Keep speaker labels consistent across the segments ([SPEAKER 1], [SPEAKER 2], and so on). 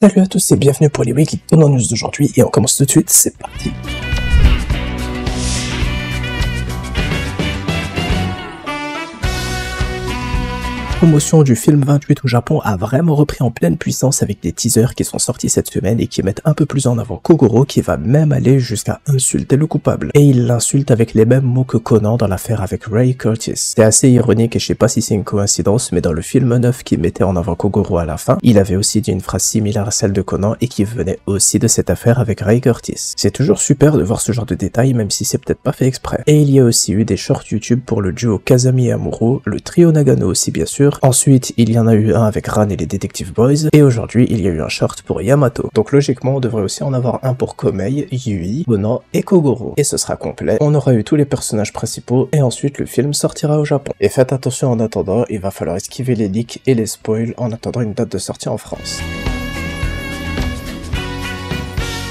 [SPEAKER 1] Salut à tous et bienvenue pour les Weekly Tonon News d'aujourd'hui et on commence tout de suite, c'est parti. La promotion du film 28 au Japon a vraiment repris en pleine puissance avec des teasers qui sont sortis cette semaine et qui mettent un peu plus en avant Kogoro qui va même aller jusqu'à insulter le coupable. Et il l'insulte avec les mêmes mots que Conan dans l'affaire avec Ray Curtis. C'est assez ironique et je sais pas si c'est une coïncidence, mais dans le film 9 qui mettait en avant Kogoro à la fin, il avait aussi dit une phrase similaire à celle de Conan et qui venait aussi de cette affaire avec Ray Curtis. C'est toujours super de voir ce genre de détails même si c'est peut-être pas fait exprès. Et il y a aussi eu des shorts YouTube pour le duo Kazami et Amuro, le trio Nagano aussi bien sûr. Ensuite, il y en a eu un avec Ran et les Detective Boys, et aujourd'hui, il y a eu un short pour Yamato. Donc logiquement, on devrait aussi en avoir un pour Komei, Yui, Conan et Kogoro. Et ce sera complet, on aura eu tous les personnages principaux, et ensuite le film sortira au Japon. Et faites attention en attendant, il va falloir esquiver les leaks et les spoils en attendant une date de sortie en France.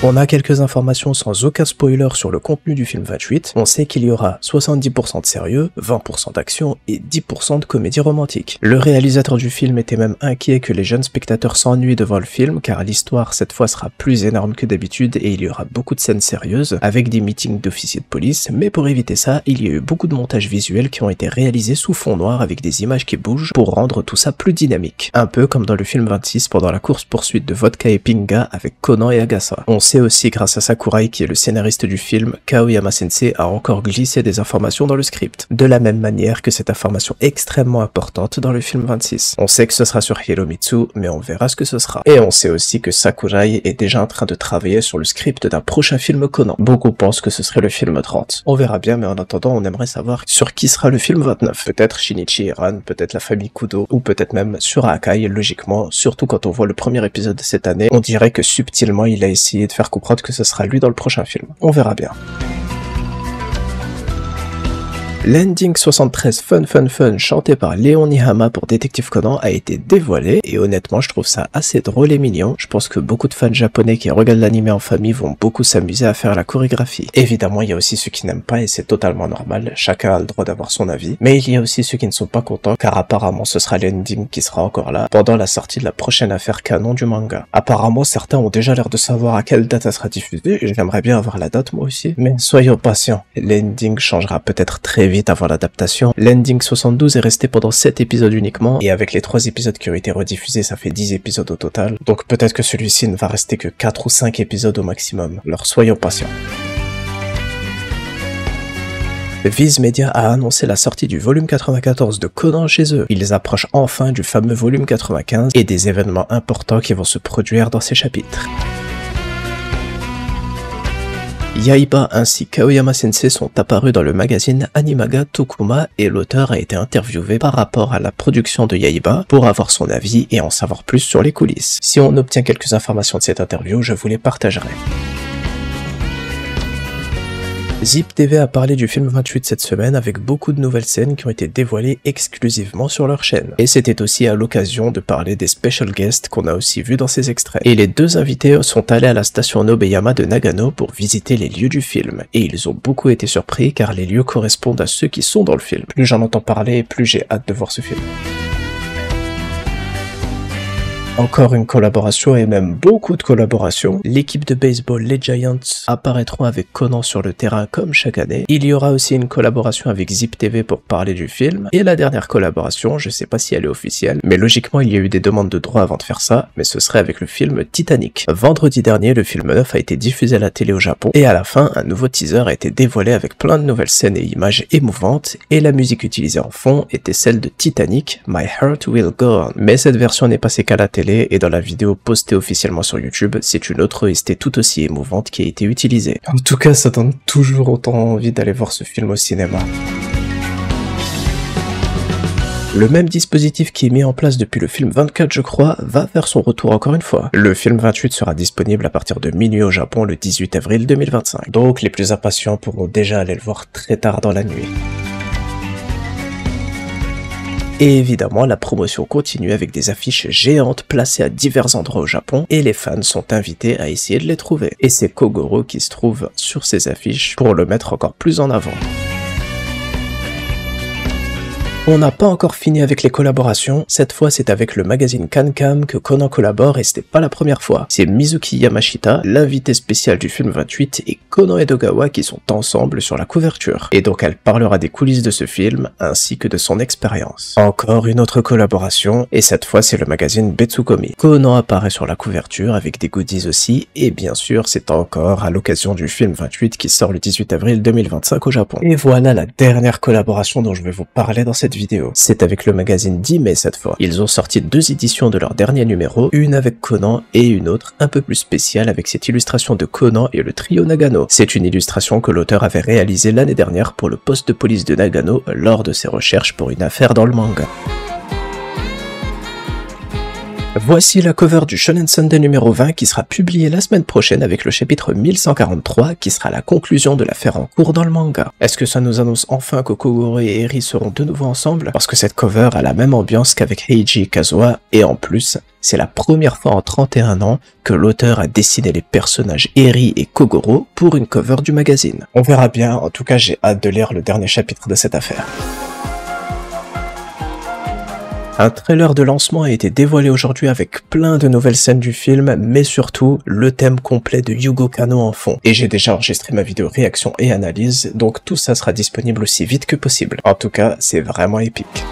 [SPEAKER 1] On a quelques informations sans aucun spoiler sur le contenu du film 28. On sait qu'il y aura 70% de sérieux, 20% d'action et 10% de comédie romantique. Le réalisateur du film était même inquiet que les jeunes spectateurs s'ennuient devant le film car l'histoire cette fois sera plus énorme que d'habitude et il y aura beaucoup de scènes sérieuses avec des meetings d'officiers de police, mais pour éviter ça, il y a eu beaucoup de montages visuels qui ont été réalisés sous fond noir avec des images qui bougent pour rendre tout ça plus dynamique. Un peu comme dans le film 26 pendant la course-poursuite de Vodka et Pinga avec Conan et Agasa. On sait aussi grâce à Sakurai qui est le scénariste du film qu'Aoyama Sensei a encore glissé des informations dans le script, de la même manière que cette information extrêmement importante dans le film 26. On sait que ce sera sur Hiromitsu, mais on verra ce que ce sera. Et on sait aussi que Sakurai est déjà en train de travailler sur le script d'un prochain film Conan. Beaucoup pensent que ce serait le film 30. On verra bien, mais en attendant, on aimerait savoir sur qui sera le film 29. Peut-être Shinichi et Ran, peut-être la famille Kudo, ou peut-être même sur Akai, logiquement, surtout quand on voit le premier épisode de cette année, on dirait que subtilement il a essayé de faire comprendre que ce sera lui dans le prochain film. On verra bien. L'ending 73 Fun chanté par Léon Nihama pour Détective Conan a été dévoilé et honnêtement je trouve ça assez drôle et mignon. Je pense que beaucoup de fans japonais qui regardent l'anime en famille vont beaucoup s'amuser à faire la chorégraphie. Évidemment il y a aussi ceux qui n'aiment pas et c'est totalement normal, chacun a le droit d'avoir son avis, mais il y a aussi ceux qui ne sont pas contents car apparemment ce sera l'ending qui sera encore là pendant la sortie de la prochaine affaire canon du manga. Apparemment certains ont déjà l'air de savoir à quelle date elle sera diffusée et j'aimerais bien avoir la date moi aussi, mais soyons patients, l'ending changera peut-être très vite avant l'adaptation. L'ending 72 est resté pendant 7 épisodes uniquement, et avec les 3 épisodes qui ont été rediffusés, ça fait 10 épisodes au total. Donc peut-être que celui-ci ne va rester que 4 ou 5 épisodes au maximum. Alors soyons patients. Viz Media a annoncé la sortie du volume 94 de Conan chez eux. Ils approchent enfin du fameux volume 95 et des événements importants qui vont se produire dans ces chapitres. Yaiba ainsi qu'Aoyama Sensei sont apparus dans le magazine Animaga Tokuma et l'auteur a été interviewé par rapport à la production de Yaiba pour avoir son avis et en savoir plus sur les coulisses. Si on obtient quelques informations de cette interview, je vous les partagerai. Zip TV a parlé du film 28 cette semaine avec beaucoup de nouvelles scènes qui ont été dévoilées exclusivement sur leur chaîne. Et c'était aussi à l'occasion de parler des special guests qu'on a aussi vus dans ces extraits. Et les deux invités sont allés à la station Nobeyama de Nagano pour visiter les lieux du film. Et ils ont beaucoup été surpris car les lieux correspondent à ceux qui sont dans le film. Plus j'en entends parler, plus j'ai hâte de voir ce film. Encore une collaboration et même beaucoup de collaborations. L'équipe de baseball les Giants apparaîtront avec Conan sur le terrain comme chaque année. Il y aura aussi une collaboration avec Zip TV pour parler du film. Et la dernière collaboration, je sais pas si elle est officielle, mais logiquement il y a eu des demandes de droit avant de faire ça, mais ce serait avec le film Titanic. Vendredi dernier, le film 9 a été diffusé à la télé au Japon et à la fin, un nouveau teaser a été dévoilé avec plein de nouvelles scènes et images émouvantes et la musique utilisée en fond était celle de Titanic, My Heart Will Go On. Mais cette version n'est passée qu'à la télé et dans la vidéo postée officiellement sur YouTube, c'est une autre OST tout aussi émouvante qui a été utilisée. En tout cas, ça donne toujours autant envie d'aller voir ce film au cinéma. Le même dispositif qui est mis en place depuis le film 24 je crois, va faire son retour encore une fois. Le film 28 sera disponible à partir de minuit au Japon le 18 avril 2025. Donc les plus impatients pourront déjà aller le voir très tard dans la nuit. Et évidemment, la promotion continue avec des affiches géantes placées à divers endroits au Japon et les fans sont invités à essayer de les trouver. Et c'est Kogoro qui se trouve sur ces affiches pour le mettre encore plus en avant. On n'a pas encore fini avec les collaborations, cette fois c'est avec le magazine CanCam que Conan collabore et c'était pas la première fois. C'est Mizuki Yamashita, l'invité spécial du film 28, et Conan Edogawa qui sont ensemble sur la couverture. Et donc elle parlera des coulisses de ce film, ainsi que de son expérience. Encore une autre collaboration, et cette fois c'est le magazine Betsukomi. Conan apparaît sur la couverture avec des goodies aussi, et bien sûr c'est encore à l'occasion du film 28 qui sort le 18 avril 2025 au Japon. Et voilà la dernière collaboration dont je vais vous parler dans cette vidéo. C'est avec le magazine Dime cette fois. Ils ont sorti 2 éditions de leur dernier numéro, une avec Conan et une autre un peu plus spéciale avec cette illustration de Conan et le trio Nagano. C'est une illustration que l'auteur avait réalisée l'année dernière pour le poste de police de Nagano lors de ses recherches pour une affaire dans le manga. Voici la cover du Shonen Sunday numéro 20 qui sera publié la semaine prochaine avec le chapitre 1143 qui sera la conclusion de l'affaire en cours dans le manga. Est-ce que ça nous annonce enfin que Kogoro et Eri seront de nouveau ensemble? Parce que cette cover a la même ambiance qu'avec Heiji et Kazuha, et en plus, c'est la première fois en 31 ans que l'auteur a dessiné les personnages Eri et Kogoro pour une cover du magazine. On verra bien, en tout cas j'ai hâte de lire le dernier chapitre de cette affaire. Un trailer de lancement a été dévoilé aujourd'hui avec plein de nouvelles scènes du film, mais surtout le thème complet de Yugo Kanno en fond. Et j'ai déjà enregistré ma vidéo réaction et analyse, donc tout ça sera disponible aussi vite que possible. En tout cas, c'est vraiment épique.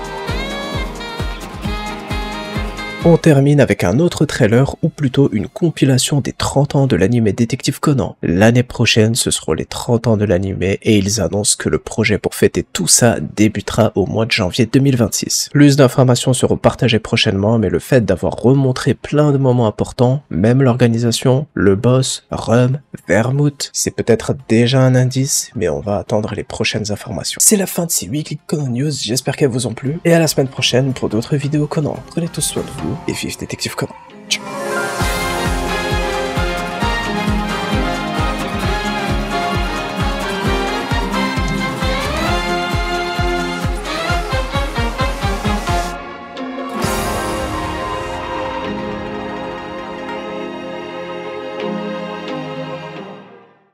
[SPEAKER 1] On termine avec un autre trailer, ou plutôt une compilation des 30 ans de l'anime Détective Conan. L'année prochaine, ce seront les 30 ans de l'anime et ils annoncent que le projet pour fêter tout ça débutera au mois de janvier 2026. Plus d'informations seront partagées prochainement, mais le fait d'avoir remontré plein de moments importants, même l'organisation, le boss, Rum, Vermouth, c'est peut-être déjà un indice, mais on va attendre les prochaines informations. C'est la fin de ces Weekly Conan News, j'espère qu'elles vous ont plu, et à la semaine prochaine pour d'autres vidéos Conan. Prenez tous soin de vous et vive Détective Conan. Ciao.